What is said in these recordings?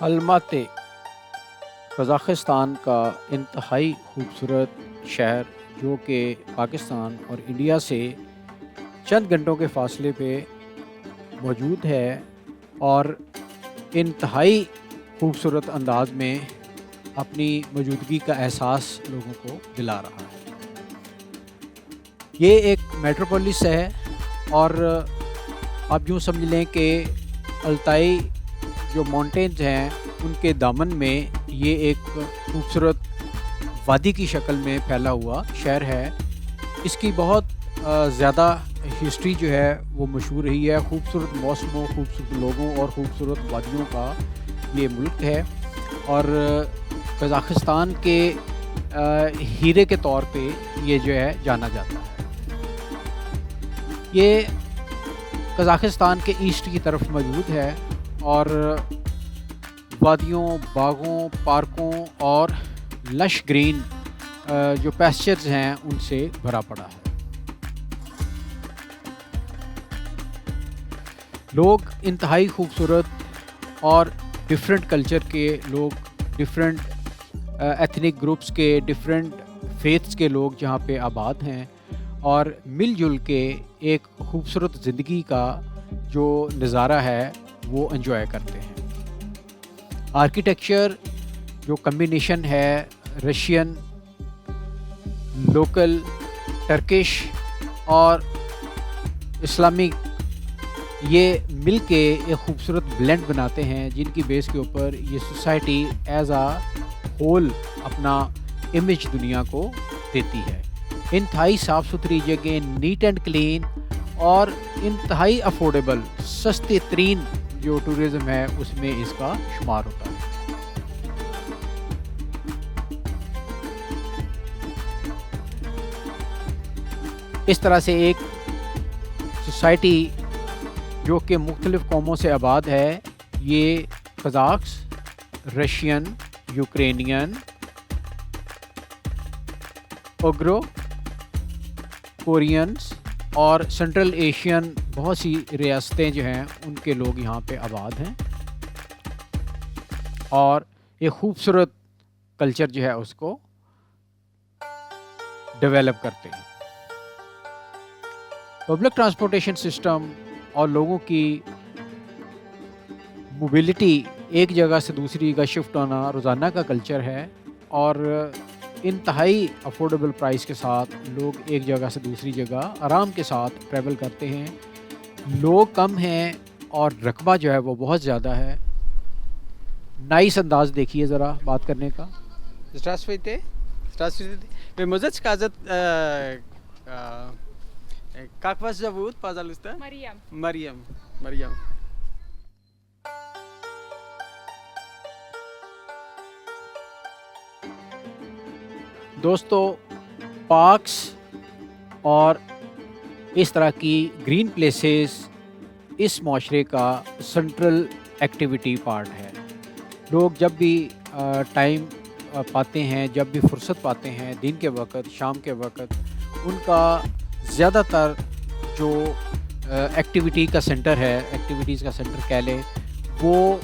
الماتے قزاقستان کا انتہائی خوبصورت شہر جو کہ پاکستان اور انڈیا سے چند گھنٹوں کے فاصلے پہ موجود ہے اور انتہائی خوبصورت انداز میں اپنی موجودگی کا احساس لوگوں کو دلا رہا ہے۔ یہ ایک میٹروپولس ہے اور آپ یوں سمجھ لیں کہ التائی جو ماؤنٹینز ہیں ان کے دامن میں یہ ایک خوبصورت وادی کی شکل میں پھیلا ہوا شہر ہے۔ اس کی بہت زیادہ ہسٹری جو ہے وہ مشہور رہی ہے۔ خوبصورت موسموں، خوبصورت لوگوں اور خوبصورت وادیوں کا یہ ملک ہے اور قزاقستان کے ہیرے کے طور پہ یہ جو ہے جانا جاتا ہے۔ یہ قزاقستان کے ایسٹ کی طرف موجود ہے اور وادیوں، باغوں، پارکوں اور لش گرین جو پیسچرز ہیں ان سے بھرا پڑا ہے۔ لوگ انتہائی خوبصورت اور ڈفرینٹ کلچر کے لوگ، ڈفرینٹ ایتھنک گروپس کے، ڈفرینٹ فیتھس کے لوگ جہاں پہ آباد ہیں اور مل جل کے ایک خوبصورت زندگی کا جو نظارہ ہے وہ انجوائے کرتے ہیں۔ آرکیٹیکچر جو کمبینیشن ہے رشین، لوکل، ٹرکش اور اسلامک، یہ مل کے ایک خوبصورت بلینڈ بناتے ہیں جن کی بیس کے اوپر یہ سوسائٹی ایز اے ہول اپنا امیج دنیا کو دیتی ہے۔ انتہائی صاف ستھری جگہ، نیٹ اینڈ کلین اور انتہائی افورڈیبل، سستے ترین جو ٹورزم ہے اس میں اس کا شمار ہوتا ہے۔ اس طرح سے ایک سوسائٹی جو کہ مختلف قوموں سے آباد ہے، یہ قزاقس، رشین، یوکرینین، اوگرو، کورینز اور سنٹرل ایشین بہت سی ریاستیں جو ہیں ان کے لوگ یہاں پہ آباد ہیں اور ایک خوبصورت کلچر جو ہے اس کو ڈیولپ کرتے ہیں۔ پبلک ٹرانسپورٹیشن سسٹم اور لوگوں کی موبلٹی، ایک جگہ سے دوسری جگہ شفٹ ہونا روزانہ کا کلچر ہے اور انتہائی افورڈیبل پرائس کے ساتھ لوگ ایک جگہ سے دوسری جگہ آرام کے ساتھ ٹریول کرتے ہیں۔ لوگ کم ہیں اور رقبہ جو ہے وہ بہت زیادہ ہے۔ نائس انداز دیکھیے ذرا بات کرنے کا۔ Здравствуйте. Здравствуйте. Вы можете сказать, как вас зовут, пожалуйста? Мария. Марьям. دوستو، پارکس اور اس طرح کی گرین پلیسز اس معاشرے کا سنٹرل ایکٹیویٹی پارٹ ہے۔ لوگ جب بھی ٹائم پاتے ہیں، جب بھی فرصت پاتے ہیں، دن کے وقت، شام کے وقت، ان کا زیادہ تر جو ایکٹیویٹیز کا سینٹر کہہ لیں، وہ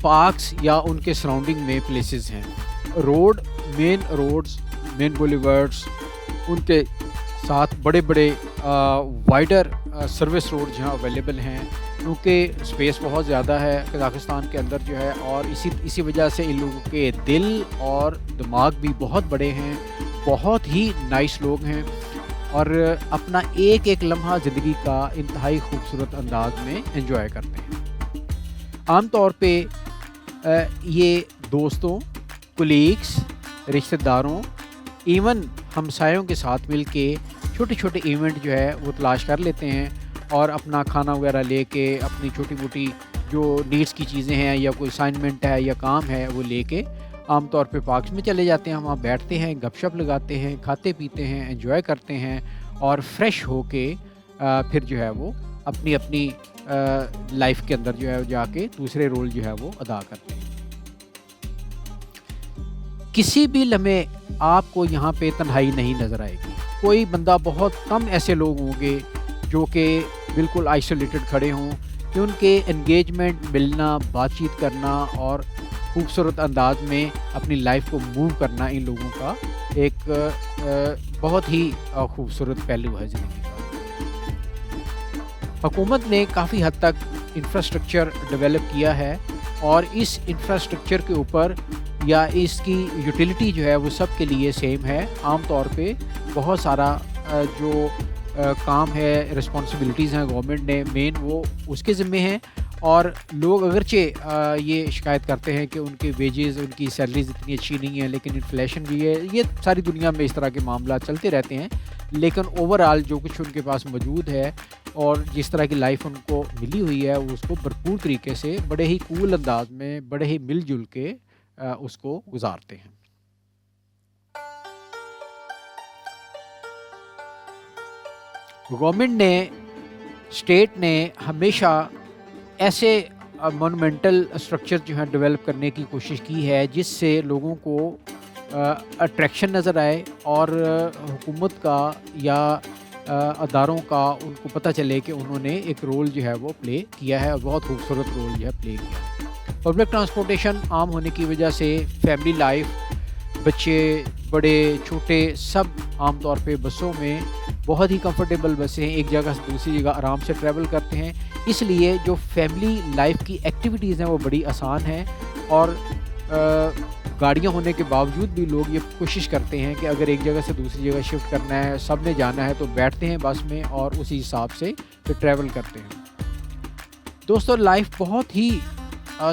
پارکس یا ان کے سراؤنڈنگ میں پلیسز ہیں۔ مین روڈز، مین بولیورڈز، ان کے ساتھ بڑے بڑے وائڈر سروس روڈ جہاں اویلیبل ہیں، کیونکہ اسپیس بہت زیادہ ہے قزاقستان کے اندر جو ہے، اور اسی وجہ سے ان لوگوں کے دل اور دماغ بھی بہت بڑے ہیں، بہت ہی نائس لوگ ہیں اور اپنا ایک ایک لمحہ زندگی کا انتہائی خوبصورت انداز میں انجوائے کرتے ہیں۔ عام طور پہ یہ دوستوں، کولیگس، رشتہ داروں، ایون ہمسایوں کے ساتھ مل کے چھوٹے چھوٹے ایونٹ جو ہے وہ تلاش کر لیتے ہیں اور اپنا کھانا وغیرہ لے کے، اپنی چھوٹی موٹی جو نیڈس کی چیزیں ہیں یا کوئی اسائنمنٹ ہے یا کام ہے وہ لے کے عام طور پہ پارکس میں چلے جاتے ہیں۔ وہاں بیٹھتے ہیں، گپ شپ لگاتے ہیں، کھاتے پیتے ہیں، انجوائے کرتے ہیں اور فریش ہو کے پھر جو ہے وہ اپنی لائف کے اندر جو ہے جا کے دوسرے رول جو ہے وہ ادا کرتے ہیں۔ کسی بھی لمحے آپ کو یہاں پہ تنہائی نہیں نظر آئے گی۔ کوئی بندہ، بہت کم ایسے لوگ ہوں گے جو کہ بالکل آئسولیٹڈ کھڑے ہوں کہ ان کے انگیجمنٹ، ملنا، بات چیت کرنا اور خوبصورت انداز میں اپنی لائف کو موو کرنا ان لوگوں کا ایک بہت ہی خوبصورت پہلو ہے زندگی کا۔ حکومت نے کافی حد تک انفراسٹرکچر ڈیولپ کیا ہے اور اس انفراسٹرکچر کے اوپر یا اس کی یوٹیلیٹی جو ہے وہ سب کے لیے سیم ہے۔ عام طور پہ بہت سارا جو کام ہے، رسپانسبلٹیز ہیں گورنمنٹ نے مین وہ اس کے ذمے ہیں، اور لوگ اگرچہ یہ شکایت کرتے ہیں کہ ان کے ویجز، ان کی سیلریز اتنی اچھی نہیں ہیں، لیکن انفلیشن بھی ہے، یہ ساری دنیا میں اس طرح کے معاملات چلتے رہتے ہیں، لیکن اوور آل جو کچھ ان کے پاس موجود ہے اور جس طرح کی لائف ان کو ملی ہوئی ہے وہ اس کو بھرپور طریقے سے بڑے ہی کول انداز میں بڑے ہی مل جل کے اس کو گزارتے ہیں۔ گورنمنٹ نے، اسٹیٹ نے ہمیشہ ایسے مونومنٹل اسٹرکچر جو ہیں ڈیولپ کرنے کی کوشش کی ہے جس سے لوگوں کو اٹریکشن نظر آئے اور حکومت کا یا اداروں کا ان کو پتہ چلے کہ انہوں نے ایک رول جو ہے وہ پلے کیا ہے اور بہت خوبصورت رول جو ہے پلے کیا ہے۔ پبلک ٹرانسپورٹیشن عام ہونے کی وجہ سے فیملی لائف، بچے بڑے چھوٹے سب عام طور پہ بسوں میں بہت ہی کمفرٹیبل بسیں ہیں، ایک جگہ سے دوسری جگہ آرام سے ٹریول کرتے ہیں، اس لیے جو فیملی لائف کی ایکٹیویٹیز ہیں وہ بڑی آسان ہیں، اور گاڑیاں ہونے کے باوجود بھی لوگ یہ کوشش کرتے ہیں کہ اگر ایک جگہ سے دوسری جگہ شفٹ کرنا ہے، سب نے جانا ہے، تو بیٹھتے ہیں بس میں اور اسی حساب سے پھر ٹریول کرتے ہیں۔ دوستو، لائف بہت ہی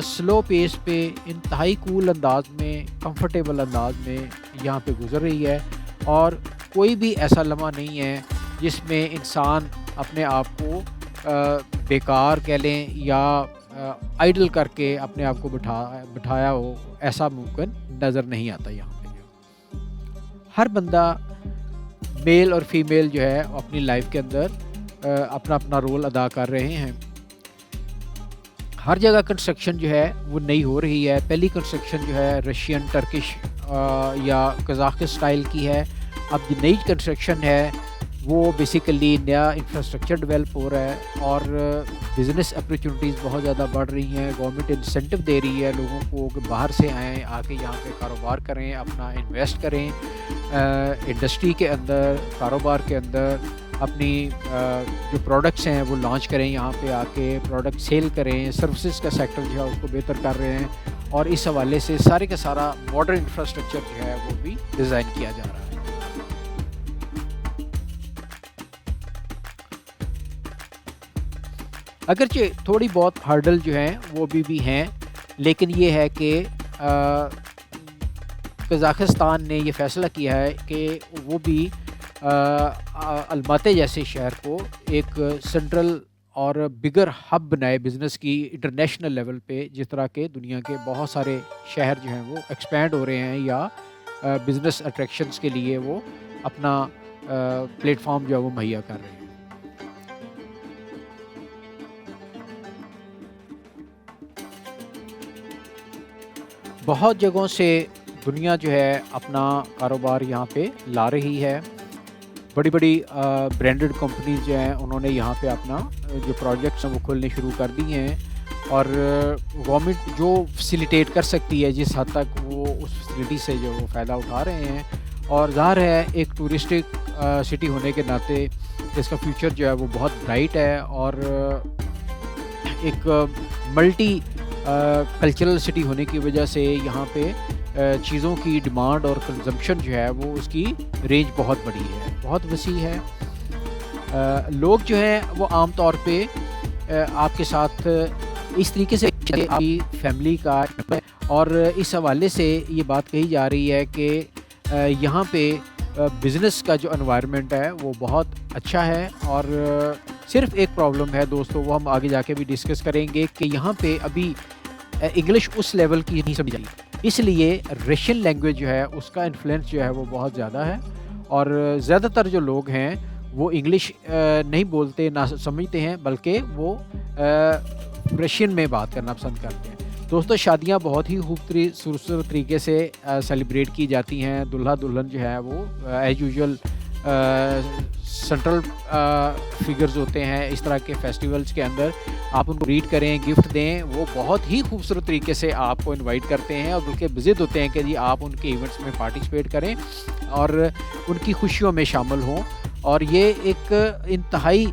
سلو پیس پہ انتہائی کول انداز میں، کمفرٹیبل انداز میں یہاں پہ گزر رہی ہے، اور کوئی بھی ایسا لمحہ نہیں ہے جس میں انسان اپنے آپ کو بیکار کہہ لیں یا آئیڈل کر کے اپنے آپ کو بٹھایا ہو، ایسا ممکن نظر نہیں آتا۔ یہاں پہ ہر بندہ، میل اور فیمیل جو ہے اپنی لائف کے اندر اپنا اپنا رول ادا کر رہے ہیں۔ ہر جگہ کنسٹرکشن جو ہے وہ نئی ہو رہی ہے۔ پہلی کنسٹرکشن جو ہے رشین، ٹرکش یا قزاق سٹائل کی ہے۔ اب جو نئی کنسٹرکشن ہے وہ بیسیکلی نیا انفراسٹرکچر ڈیولپ ہو رہا ہے، اور بزنس اپرچونیٹیز بہت زیادہ بڑھ رہی ہیں۔ گورنمنٹ انسینٹو دے رہی ہے لوگوں کو کہ باہر سے آئیں، آ کے یہاں پہ کاروبار کریں، اپنا انویسٹ کریں انڈسٹری کے اندر، کاروبار کے اندر، اپنی جو پروڈکٹس ہیں وہ لانچ کریں، یہاں پہ آ کے پروڈکٹ سیل کریں۔ سروسز کا سیکٹر جو ہے اس کو بہتر کر رہے ہیں، اور اس حوالے سے سارے کا سارا ماڈرن انفراسٹرکچر جو ہے وہ بھی ڈیزائن کیا جا رہا ہے۔ اگرچہ تھوڑی بہت ہرڈل جو ہیں وہ بھی ہیں، لیکن یہ ہے کہ قزاقستان نے یہ فیصلہ کیا ہے کہ وہ بھی الماتے جیسے شہر کو ایک سینٹرل اور بگر ہب بنائے بزنس کی انٹرنیشنل لیول پہ، جس طرح کے دنیا کے بہت سارے شہر جو ہیں وہ ایکسپینڈ ہو رہے ہیں یا بزنس اٹریکشنز کے لیے وہ اپنا پلیٹ فارم جو ہے وہ مہیا کر رہے ہیں۔ بہت جگہوں سے دنیا جو ہے اپنا کاروبار یہاں پہ لا رہی ہے۔ بڑی بڑی برانڈڈ کمپنیز جو ہیں انہوں نے یہاں پہ اپنا جو پروجیکٹس ہیں وہ کھولنے شروع کر دی ہیں، اور گورنمنٹ جو فیسیلیٹیٹ کر سکتی ہے جس حد تک وہ اس فیسلٹی سے جو وہ فائدہ اٹھا رہے ہیں، اور ظاہر ہے ایک ٹورسٹک سٹی ہونے کے ناطے اس کا فیوچر جو ہے وہ بہت برائٹ ہے، اور ایک ملٹی کلچرل سٹی ہونے کی وجہ سے یہاں پہ چیزوں کی ڈیمانڈ اور کنزمپشن جو ہے وہ اس کی رینج بہت بڑی ہے، بہت وسیع ہے۔ لوگ جو ہیں وہ عام طور پہ آپ کے ساتھ اس طریقے سے آپ کی فیملی کا، اور اس حوالے سے یہ بات کہی جا رہی ہے کہ یہاں پہ بزنس کا جو انوائرمنٹ ہے وہ بہت اچھا ہے، اور صرف ایک پرابلم ہے دوستو، وہ ہم آگے جا کے بھی ڈسکس کریں گے کہ یہاں پہ ابھی انگلش اس لیول کی نہیں سمجھ آئی، اس لیے رشین لینگویج جو ہے اس کا انفلوئنس جو ہے وہ بہت زیادہ ہے، اور زیادہ تر جو لوگ ہیں وہ انگلش نہیں بولتے، نہ سمجھتے ہیں، بلکہ وہ رشین میں بات کرنا پسند کرتے ہیں۔ دوستو، شادیاں بہت ہی خوبصورت طریقے سے سیلیبریٹ کی جاتی ہیں۔ دلہا دلہن جو ہے وہ ایز یوزول سنٹرل فگرز ہوتے ہیں اس طرح کے فیسٹیولز کے اندر، آپ ان کو ریڈ کریں، گفٹ دیں، وہ بہت ہی خوبصورت طریقے سے آپ کو انوائٹ کرتے ہیں اور بلکہ بضد ہوتے ہیں کہ جی آپ ان کے ایونٹس میں پارٹیسپیٹ کریں اور ان کی خوشیوں میں شامل ہوں. اور یہ ایک انتہائی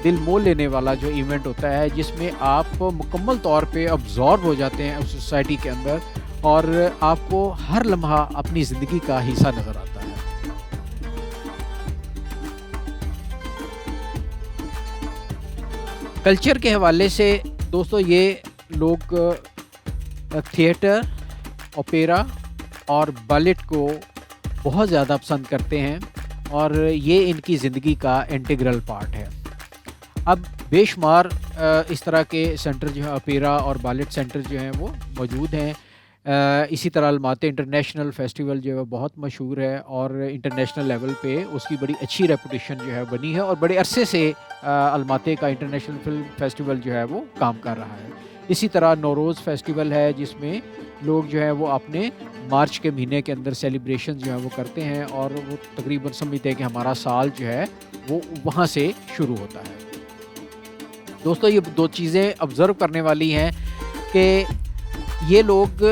دل مول لینے والا جو ایونٹ ہوتا ہے جس میں آپ مکمل طور پہ ابزارب ہو جاتے ہیں اس سوسائٹی کے اندر اور آپ کو ہر لمحہ اپنی زندگی کا حصہ نظر آتا ہے. کلچر کے حوالے سے دوستو یہ لوگ تھیٹر، اوپیرا اور بیلٹ کو بہت زیادہ پسند کرتے ہیں اور یہ ان کی زندگی کا انٹیگرل پارٹ ہے. اب بے شمار اس طرح کے سینٹر جو ہیں اوپیرا اور بیلٹ سینٹر جو ہیں وہ موجود ہیں. اسی طرح الماتے انٹرنیشنل فیسٹیول جو ہے بہت مشہور ہے اور انٹرنیشنل لیول پہ اس کی بڑی اچھی ریپوٹیشن جو ہے بنی ہے اور بڑے عرصے سے الماتے کا انٹرنیشنل فلم فیسٹیول جو ہے وہ کام کر رہا ہے. اسی طرح نوروز فیسٹیول ہے جس میں لوگ جو ہے وہ اپنے مارچ کے مہینے کے اندر سیلیبریشن جو ہے وہ کرتے ہیں اور وہ تقریباً سمجھتے ہیں کہ ہمارا سال جو ہے وہ وہاں سے شروع ہوتا ہے. دوستو یہ دو چیزیں آبزرو کرنے والی ہیں کہ یہ لوگ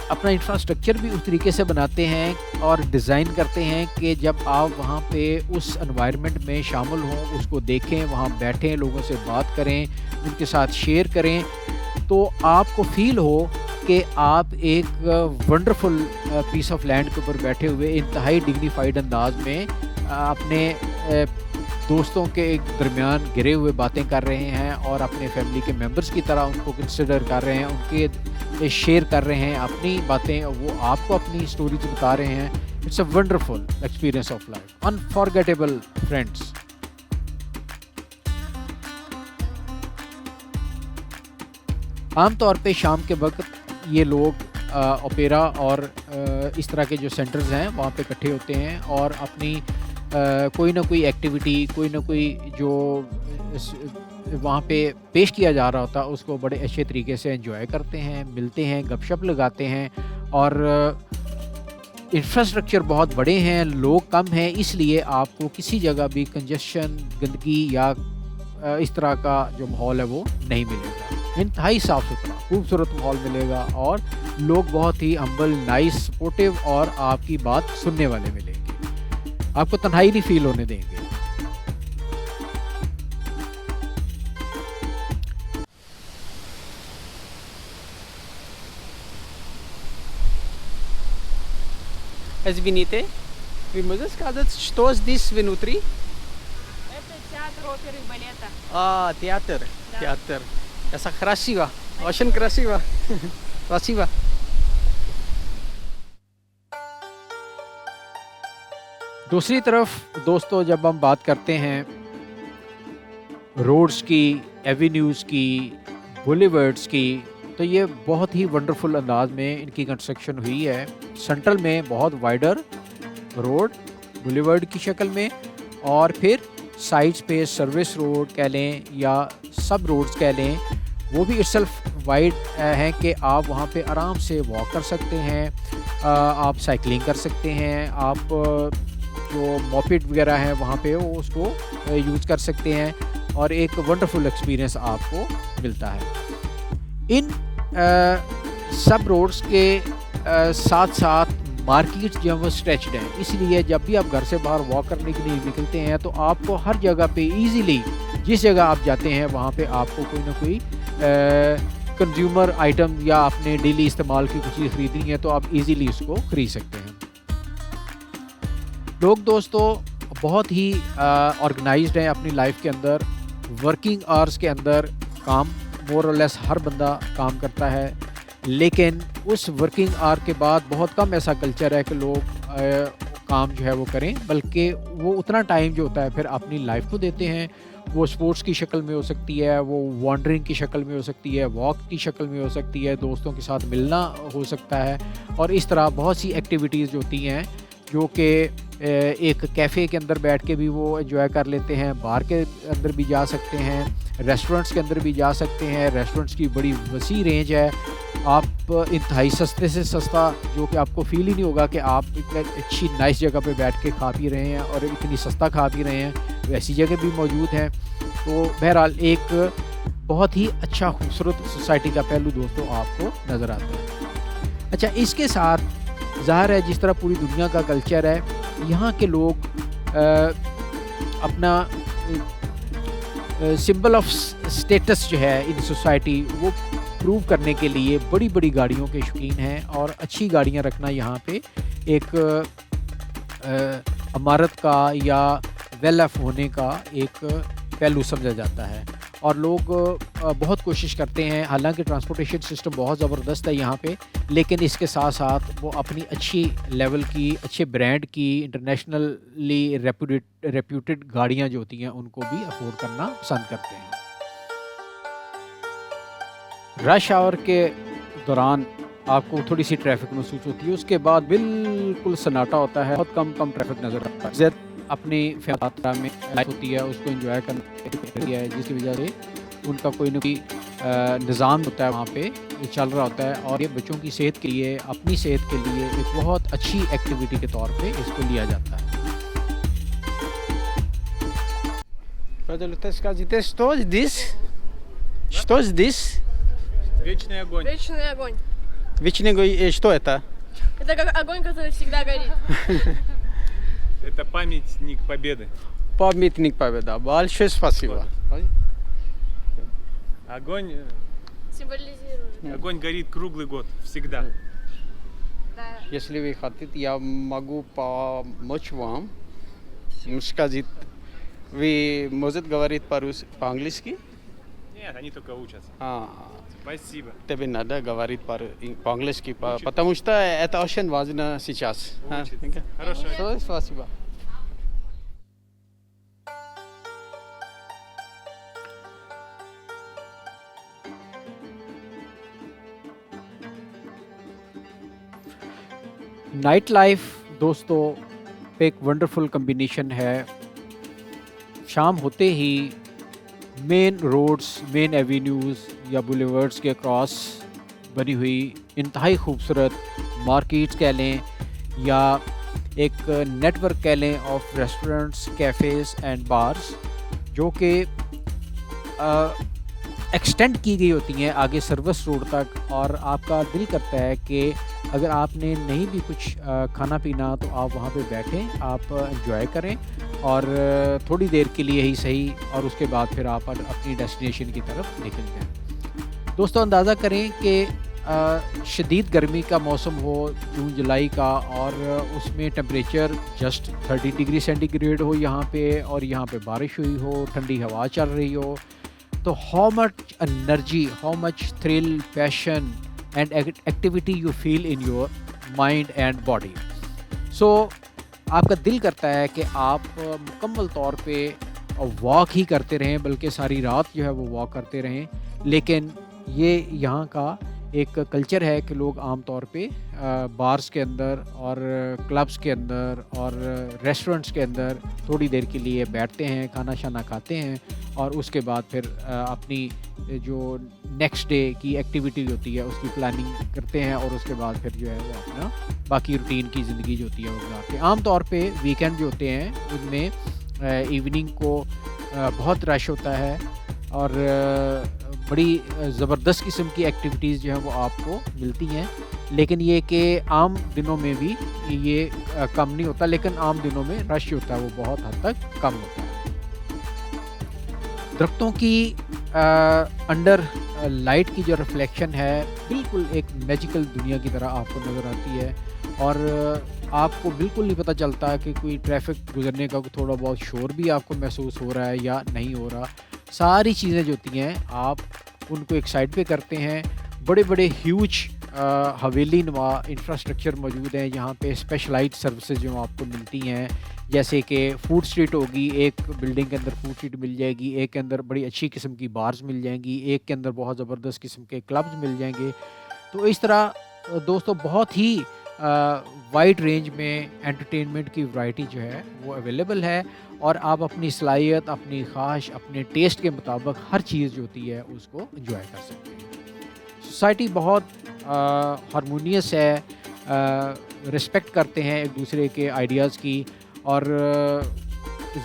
اپنا انفراسٹرکچر بھی اس طریقے سے بناتے ہیں اور ڈیزائن کرتے ہیں کہ جب آپ وہاں پہ اس انوائرمنٹ میں شامل ہوں، اس کو دیکھیں، وہاں بیٹھیں، لوگوں سے بات کریں، ان کے ساتھ شیئر کریں تو آپ کو فیل ہو کہ آپ ایک ونڈرفل پیس آف لینڈ کے اوپر بیٹھے ہوئے انتہائی ڈگنیفائڈ انداز میں اپنے دوستوں کے درمیان گرے ہوئے باتیں کر رہے ہیں اور اپنے فیملی کے ممبرز کی طرح ان کو کنسیڈر کر رہے ہیں، ان کے شیئر کر رہے ہیں اپنی باتیں، وہ آپ کو اپنی سٹوریز بتا رہے ہیں. It's a wonderful experience of life, unforgettable friends. عام طور پہ شام کے وقت یہ لوگ اوپیرا اور اس طرح کے جو سینٹرز ہیں وہاں پہ اکٹھے ہوتے ہیں اور اپنی کوئی نہ کوئی ایکٹیویٹی، کوئی نہ کوئی جو وہاں پہ پیش کیا جا رہا ہوتا اس کو بڑے اچھے طریقے سے انجوائے کرتے ہیں، ملتے ہیں، گپ شپ لگاتے ہیں. اور انفراسٹرکچر بہت بڑے ہیں، لوگ کم ہیں، اس لیے آپ کو کسی جگہ بھی کنجسشن، گندگی یا اس طرح کا جو ماحول ہے وہ نہیں ملے گا. انتہائی صاف ستھرا خوبصورت ماحول ملے گا اور لوگ بہت ہی ہمبل، نائس، سپورٹیو اور آپ کی بات سننے والے ملیں گے. آپ کو تنہائی نہیں فیل ہونے دیں گے. Es vinite? Вы можете сказать, что здесь внутри? Это театр оперы и балета. Театр. Да. Театр. Это красиво. Очень красиво. Спасибо. دوسری طرف دوستو جب ہم بات کرتے ہیں روڈز کی، ایوینیوز کی، بولیورڈز کی، تو یہ بہت ہی ونڈرفل انداز میں ان کی کنسٹرکشن ہوئی ہے. سینٹرل میں بہت وائڈر روڈ بولیورڈ کی شکل میں اور پھر سائڈس پہ سروس روڈ کہہ لیں یا سب روڈز کہہ لیں، وہ بھی اٹسیلف وائڈ ہیں کہ آپ وہاں پہ آرام سے واک کر سکتے ہیں، آپ سائیکلنگ کر سکتے ہیں، آپ جو موپیڈ وغیرہ ہیں وہاں پہ وہ اس کو یوز کر سکتے ہیں اور ایک ونڈرفل ایکسپیرینس آپ کو ملتا ہے. ان سب روڈز کے ساتھ ساتھ مارکیٹس جو ہیں وہ اسٹریچڈ ہیں، اس لیے جب بھی آپ گھر سے باہر واک کرنے کے لیے نکلتے ہیں تو آپ کو ہر جگہ پہ ایزیلی جس جگہ آپ جاتے ہیں وہاں پہ آپ کو کوئی نہ کوئی کنزیومر آئٹم یا اپنے ڈیلی استعمال کی کچھ چیز خریدنی ہے تو آپ ایزیلی اس کو خرید سکتے ہیں. لوگ دوستو بہت ہی آرگنائزڈ ہیں اپنی لائف کے اندر. ورکنگ آورس کے اندر کام مور اور لیس ہر بندہ کام کرتا ہے، لیکن اس ورکنگ آور کے بعد بہت کم ایسا کلچر ہے کہ لوگ کام جو ہے وہ کریں، بلکہ وہ اتنا ٹائم جو ہوتا ہے پھر اپنی لائف کو دیتے ہیں. وہ سپورٹس کی شکل میں ہو سکتی ہے، وہ وانڈرنگ کی شکل میں ہو سکتی ہے، واک کی شکل میں ہو سکتی ہے، دوستوں کے ساتھ ملنا ہو سکتا ہے، اور اس طرح بہت سی ایکٹیویٹیز جو ہوتی ہیں جو کہ ایک کیفے کے اندر بیٹھ کے بھی وہ انجوائے کر لیتے ہیں، بار کے اندر بھی جا سکتے ہیں، ریسٹورنٹس کے اندر بھی جا سکتے ہیں. ریسٹورنٹس کی بڑی وسیع رینج ہے. آپ انتہائی سستے سے سستا، جو کہ آپ کو فیل ہی نہیں ہوگا کہ آپ ایک اچھی نائس جگہ پہ بیٹھ کے کھا پی رہے ہیں اور اتنی سستا کھا پی رہے ہیں، ویسی جگہ بھی موجود ہیں. تو بہرحال ایک بہت ہی اچھا خوبصورت سوسائٹی کا پہلو دوستوں آپ کو نظر آتا ہے. اچھا، اس کے ساتھ ظاہر ہے جس طرح پوری دنیا کا کلچر ہے، یہاں کے لوگ اپنا سمبل آف اسٹیٹس جو ہے ان سوسائٹی وہ پروو کرنے کے لیے بڑی بڑی گاڑیوں کے شوقین ہیں، اور اچھی گاڑیاں رکھنا یہاں پہ ایک عمارت کا یا ویل آف ہونے کا ایک پہلو سمجھا جاتا ہے. اور لوگ بہت کوشش کرتے ہیں، حالانکہ ٹرانسپورٹیشن سسٹم بہت زبردست ہے یہاں پہ، لیکن اس کے ساتھ ساتھ وہ اپنی اچھی لیول کی، اچھے برانڈ کی، انٹرنیشنلی ریپیوٹیڈ گاڑیاں جو ہوتی ہیں ان کو بھی افورڈ کرنا پسند کرتے ہیں. رش آور کے دوران آپ کو تھوڑی سی ٹریفک محسوس ہوتی ہے، اس کے بعد بالکل سناٹا ہوتا ہے، بہت کم ٹریفک نظر آتا ہے. اپنی فیاض میں لائف ہوتی ہے، اس کو انجوائے کرنا ہے، جس کی وجہ سے ان کا کوئی نہ کوئی نظام ہوتا ہے وہاں پہ چل رہا ہوتا ہے، اور یہ بچوں کی صحت کے لیے، اپنی صحت کے لیے ایک بہت اچھی ایکٹیویٹی کے طور پہ اس کو لیا جاتا ہے. Вечный огонь. Вечный огонь. Вечный огонь. Что это? Это как огонь, который всегда горит. Это памятник Победы. Памятник Победы. Большое спасибо. Огонь, Символизирует. огонь горит круглый год, всегда. Да. Если вы хотите, я могу помочь вам. Сказать, вы можете говорить по-английски? Нет, они только учатся. Спасибо. Тебе надо говорить по-английски, потому что это очень важно сейчас. Учится. Хорошо. Все, спасибо. نائٹ لائف دوستو ایک ونڈرفل کمبینیشن ہے. شام ہوتے ہی مین روڈز، مین ایوینیوز یا بولیورڈز کے اکراس بنی ہوئی انتہائی خوبصورت مارکیٹس کہہ لیں یا ایک نیٹ ورک کہہ لیں of restaurants, cafes and bars, جو کہ ایکسٹینڈ کی گئی ہوتی ہیں آگے سروس روڈ تک. اور آپ کا دل کرتا ہے کہ اگر آپ نے نہیں بھی کچھ کھانا پینا تو آپ وہاں پہ بیٹھیں، آپ انجوائے کریں اور تھوڑی دیر کے لیے ہی صحیح، اور اس کے بعد پھر آپ اپنی ڈیسٹینیشن کی طرف نکل جائیں. دوستو اندازہ کریں کہ شدید گرمی کا موسم ہو، جون جولائی کا، اور اس میں temperature just 30 degree centigrade ہو یہاں پہ، اور یہاں پہ بارش ہوئی ہو، ٹھنڈی ہوا چل رہی ہو، تو how much energy, how much thrill, passion and activity you feel in your mind and body. So آپ کا دل کرتا ہے کہ آپ مکمل طور پہ واک ہی کرتے رہیں، بلکہ ساری رات جو ہے وہ واک کرتے رہیں. لیکن یہ یہاں کا ایک کلچر ہے کہ لوگ عام طور پہ بارز کے اندر اور کلبز کے اندر اور ریسٹورنٹس کے اندر تھوڑی دیر کے لیے بیٹھتے ہیں، کھانا شانا کھاتے ہیں، اور اس کے بعد پھر اپنی جو نیکسٹ ڈے کی ایکٹیویٹی ہوتی ہے اس کی پلاننگ کرتے ہیں، اور اس کے بعد پھر جو ہے وہ اپنا باقی روٹین کی زندگی جو ہوتی ہے وہ گزارتے ہیں. عام طور پہ ویکینڈ جو ہوتے ہیں ان میں ایوننگ کو بہت رش ہوتا ہے، اور بڑی زبردست قسم کی ایکٹیویٹیز جو ہیں وہ آپ کو ملتی ہیں. لیکن یہ کہ عام دنوں میں بھی یہ کم نہیں ہوتا، لیکن عام دنوں میں رش ہوتا ہے وہ بہت حد تک کم ہوتا ہے. درختوں کی انڈر لائٹ کی جو ریفلیکشن ہے بالکل ایک میجیکل دنیا کی طرح آپ کو نظر آتی ہے، اور آپ کو بالکل نہیں پتہ چلتا کہ کوئی ٹریفک گزرنے کا تھوڑا بہت شور بھی آپ کو محسوس ہو رہا ہے یا نہیں ہو رہا. ساری چیزیں جو ہوتی ہیں آپ ان کو ایک سائڈ پہ کرتے ہیں. بڑے بڑے ہیوج حویلی نما انفراسٹرکچر موجود ہیں یہاں پہ. اسپیشلائزڈ سروسز جو آپ کو ملتی ہیں، جیسے کہ فوڈ اسٹریٹ ہوگی، ایک بلڈنگ کے اندر فوڈ اسٹریٹ مل جائے گی، ایک کے اندر بڑی اچھی قسم کی بارز مل جائیں گی، ایک کے اندر بہت زبردست قسم کے کلبز مل جائیں گے. تو اس طرح دوستو بہت ہی وائڈ رینج میں انٹرٹینمنٹ کی ورائٹی جو ہے وہ اویلیبل ہے، اور آپ اپنی صلاحیت، اپنی خواہش، اپنے ٹیسٹ کے مطابق ہر چیز جو ہوتی ہے اس کو انجوائے کر سکتے ہیں. سوسائٹی بہت ہارمونیس ہے، رسپیکٹ کرتے ہیں ایک دوسرے کے آئیڈیاز کی، اور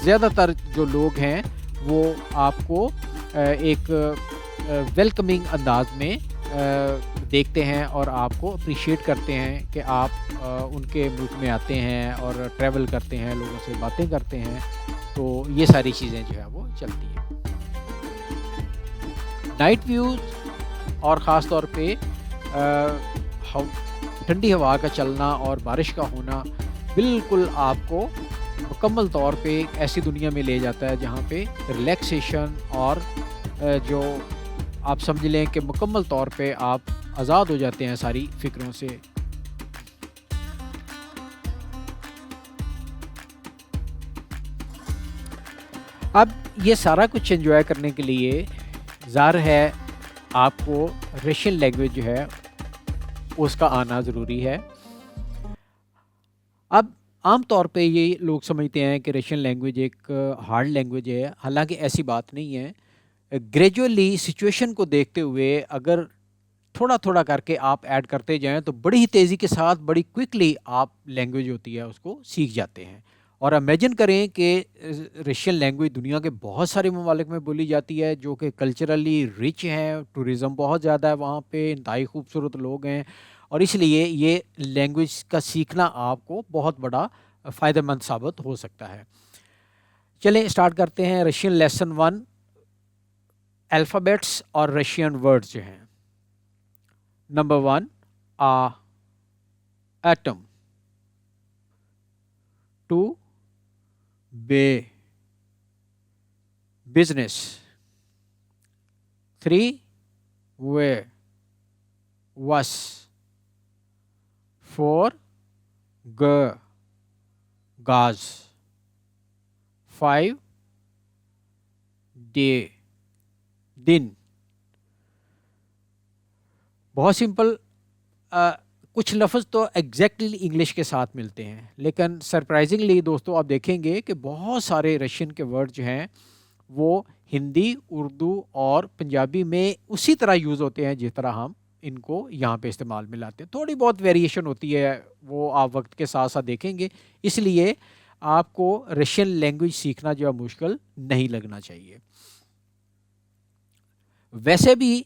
زیادہ تر جو لوگ ہیں وہ آپ کو ایک ویلکمنگ انداز میں دیکھتے ہیں اور آپ کو اپریشیٹ کرتے ہیں کہ آپ ان کے ملک میں آتے ہیں اور ٹریول کرتے ہیں، لوگوں سے باتیں کرتے ہیں، تو یہ ساری چیزیں جو ہے وہ چلتی ہیں۔ نائٹ ویوز اور خاص طور پہ ٹھنڈی ہوا کا چلنا اور بارش کا ہونا بالکل آپ کو مکمل طور پہ ایک ایسی دنیا میں لے جاتا ہے جہاں پہ ریلیکسیشن اور جو آپ سمجھ لیں کہ مکمل طور پہ آپ آزاد ہو جاتے ہیں ساری فکروں سے۔ اب یہ سارا کچھ انجوائے کرنے کے لیے ظاہر ہے آپ کو رشین لینگویج جو ہے اس کا آنا ضروری ہے۔ اب عام طور پہ یہ لوگ سمجھتے ہیں کہ رشین لینگویج ایک ہارڈ لینگویج ہے، حالانکہ ایسی بات نہیں ہے۔ گریجولی سچویشن کو دیکھتے ہوئے اگر تھوڑا تھوڑا کر کے آپ ایڈ کرتے جائیں تو بڑی ہی تیزی کے ساتھ بڑی کوئکلی آپ لینگویج ہوتی ہے اس کو سیکھ جاتے ہیں۔ اور امیجن کریں کہ رشین لینگویج دنیا کے بہت سارے ممالک میں بولی جاتی ہے جو کہ کلچرلی رچ ہیں، ٹورزم بہت زیادہ ہے وہاں پہ، انتہائی خوبصورت لوگ ہیں، اور اس لیے یہ لینگویج کا سیکھنا آپ کو بہت بڑا فائدہ مند ثابت ہو سکتا ہے۔ چلیں اسٹارٹ کرتے ہیں رشین لیسن 1، الفابیٹس اور رشین ورڈز جو ہیں۔ نمبر 1 ایٹم، 2 بے، بزنس، 3 وے، وس، 4 گاز، 5 ڈے، دن۔ بہت سمپل، کچھ لفظ تو ایگزیکٹلی انگلش کے ساتھ ملتے ہیں، لیکن سرپرائزنگلی دوستو آپ دیکھیں گے کہ بہت سارے رشین کے ورڈ جو ہیں وہ ہندی، اردو اور پنجابی میں اسی طرح یوز ہوتے ہیں جس طرح ہم ان کو یہاں پہ استعمال میں لاتے ہیں۔ تھوڑی بہت ویریشن ہوتی ہے، وہ آپ وقت کے ساتھ ساتھ دیکھیں گے، اس لیے آپ کو رشین لینگویج سیکھنا جو ہے مشکل نہیں لگنا چاہیے۔ ویسے بھی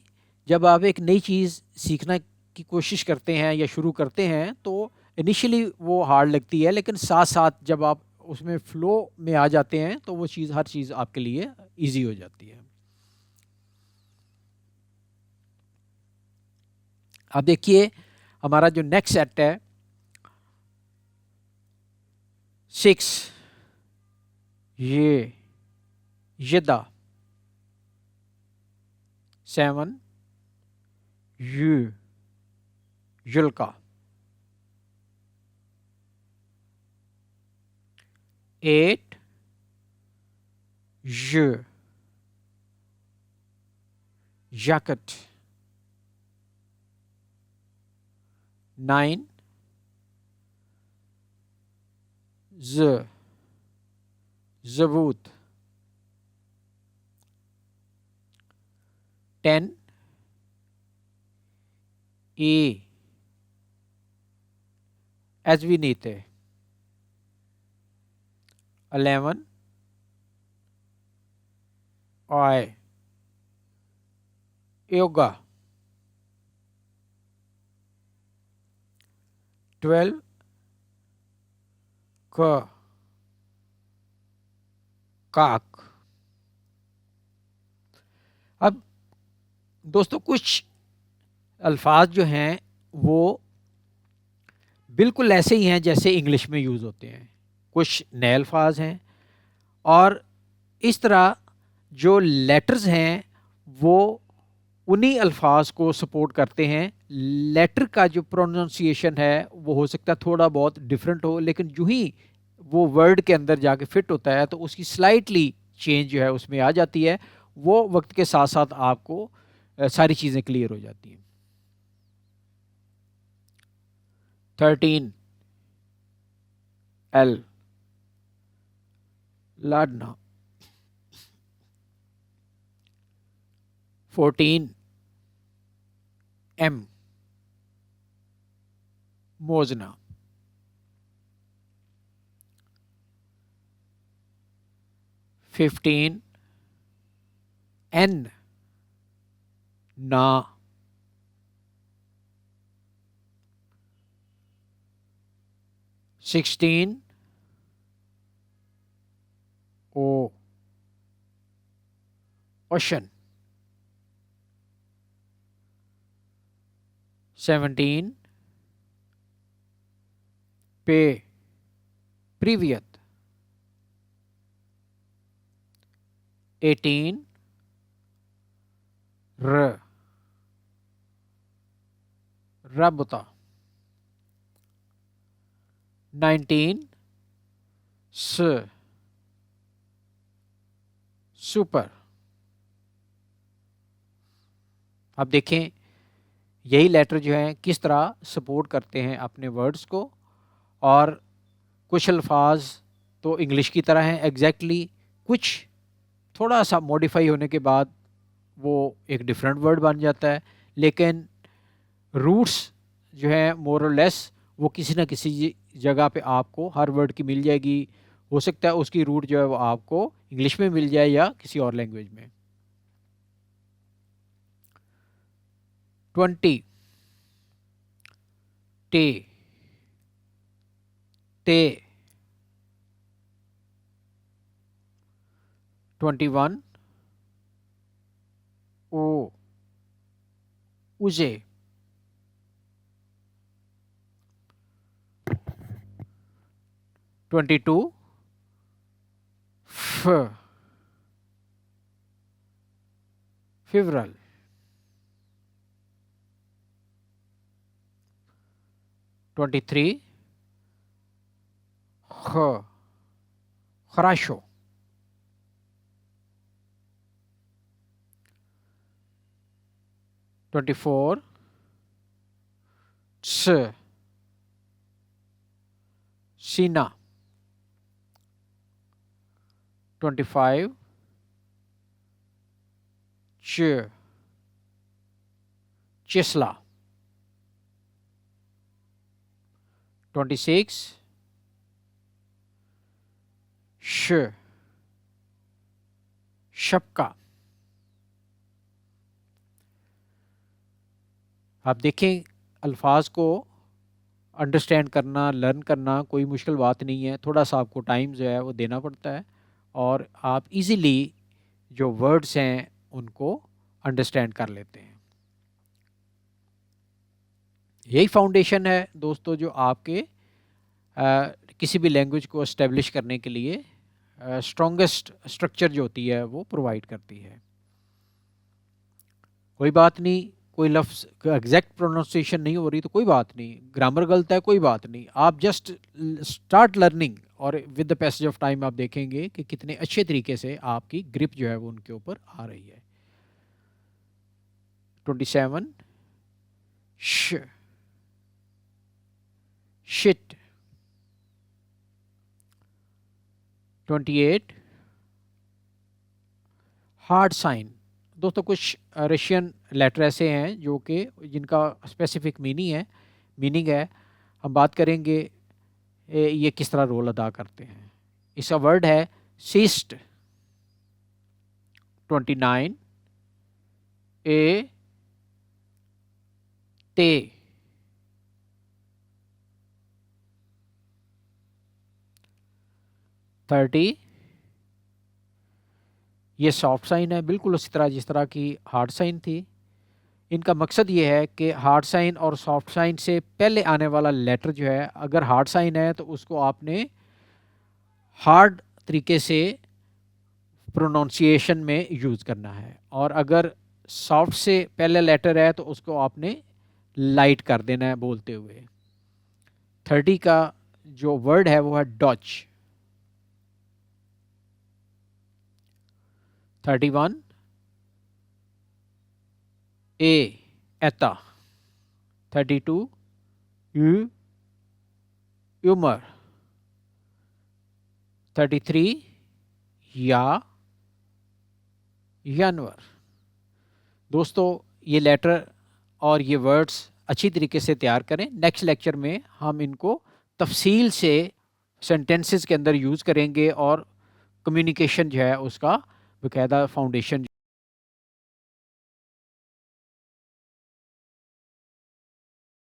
جب آپ ایک نئی چیز سیکھنا کی کوشش کرتے ہیں یا شروع کرتے ہیں تو انیشلی وہ ہارڈ لگتی ہے، لیکن ساتھ ساتھ جب آپ اس میں فلو میں آ جاتے ہیں تو وہ چیز، ہر چیز آپ کے لیے ایزی ہو جاتی ہے۔ اب دیکھیے ہمارا جو نیکسٹ سیٹ ہے 6، یہ، یدا، 7 یلکا، 8 یاکٹ، 9 زبوت، 10 ایز وی نیتے، 11 یوگا، 12 کاک۔ اب دوستو کچھ الفاظ جو ہیں وہ بالکل ایسے ہی ہیں جیسے انگلش میں یوز ہوتے ہیں، کچھ نئے الفاظ ہیں، اور اس طرح جو لیٹرز ہیں وہ انہی الفاظ کو سپورٹ کرتے ہیں۔ لیٹر کا جو پروننسیشن ہے وہ ہو سکتا ہے تھوڑا بہت ڈفرینٹ ہو، لیکن جو ہی وہ ورڈ کے اندر جا کے فٹ ہوتا ہے تو اس کی سلائٹلی چینج جو ہے اس میں آ جاتی ہے، وہ وقت کے ساتھ ساتھ آپ کو ساری چیزیں کلیئر ہو جاتی ہیں۔ 13 ایل، لاڈنا، 14 M, موزنا. 15 N, نا. 16 O, ocean. 17 P, previous. 18 R, رابطہ. 19 S, سپر. اب دیکھیں یہی لیٹر جو ہیں کس طرح سپورٹ کرتے ہیں اپنے ورڈز کو، اور کچھ الفاظ تو انگلش کی طرح ہیں ایگزیکٹلی، کچھ تھوڑا سا موڈیفائی ہونے کے بعد وہ ایک ڈفرینٹ ورڈ بن جاتا ہے، لیکن روٹس جو ہیں مور اور لیس وہ کسی نہ کسی جگہ پہ آپ کو ہر ورڈ کی مل جائے گی. ہو سکتا ہے اس کی روٹ جو ہے وہ آپ کو انگلش میں مل جائے یا کسی اور لینگویج میں. 20 ٹے، تے. 21 او، اوزے. 22 ف، فیورل. 23 خ، خراشو. 24 س، سینا. 25 چ، چسلا. 26 ش، شپکا. آپ دیکھیں الفاظ کو انڈرسٹینڈ کرنا، لرن کرنا کوئی مشکل بات نہیں ہے، تھوڑا سا آپ کو ٹائم جو ہے وہ دینا پڑتا ہے، اور آپ ایزیلی جو ورڈز ہیں ان کو انڈرسٹینڈ کر لیتے ہیں. یہی فاؤنڈیشن ہے دوستو جو آپ کے کسی بھی لینگویج کو اسٹیبلش کرنے کے لیے اسٹرانگسٹ اسٹرکچر جو ہوتی ہے وہ پرووائڈ کرتی ہے. کوئی بات نہیں، کوئی لفظ ایگزیکٹ پروننسیشن نہیں ہو رہی تو کوئی بات نہیں، گرامر غلط ہے کوئی بات نہیں، آپ جسٹ اسٹارٹ لرننگ، اور with the passage of time آپ دیکھیں گے کہ کتنے اچھے طریقے سے آپ کی گرپ جو ہے وہ ان کے اوپر آ رہی ہے. 27 ش، شٹ. 28 hard sign. دوستوں کچھ رشین لیٹر ایسے ہیں جو کہ جن کا اسپیسیفک میننگ ہے، ہم بات کریں گے یہ کس طرح رول ادا کرتے ہیں. اس کا ورڈ ہے سیسٹ. 29 اے، تے. 30 یہ سافٹ سائن ہے، بالکل اسی طرح جس طرح کی ہارڈ سائن تھی. ان کا مقصد یہ ہے کہ ہارڈ سائن اور سافٹ سائن سے پہلے آنے والا لیٹر جو ہے، اگر ہارڈ سائن ہے تو اس کو آپ نے ہارڈ طریقے سے پروننسیشن میں یوز کرنا ہے، اور اگر سافٹ سے پہلے لیٹر ہے تو اس کو آپ نے لائٹ کر دینا ہے بولتے ہوئے. 30 کا جو ورڈ ہے وہ ہے ڈاچ. 31 اے، ایتا. 32 یو، یومر. 33 یا، جانور. دوستو یہ لیٹر اور یہ ورڈس اچھی طریقے سے تیار کریں. نیکسٹ لیکچر میں ہم ان کو تفصیل سے سینٹینسز کے اندر یوز کریں گے اور کمیونیکیشن جو ہے اس کا باقاعدہ فاؤنڈیشن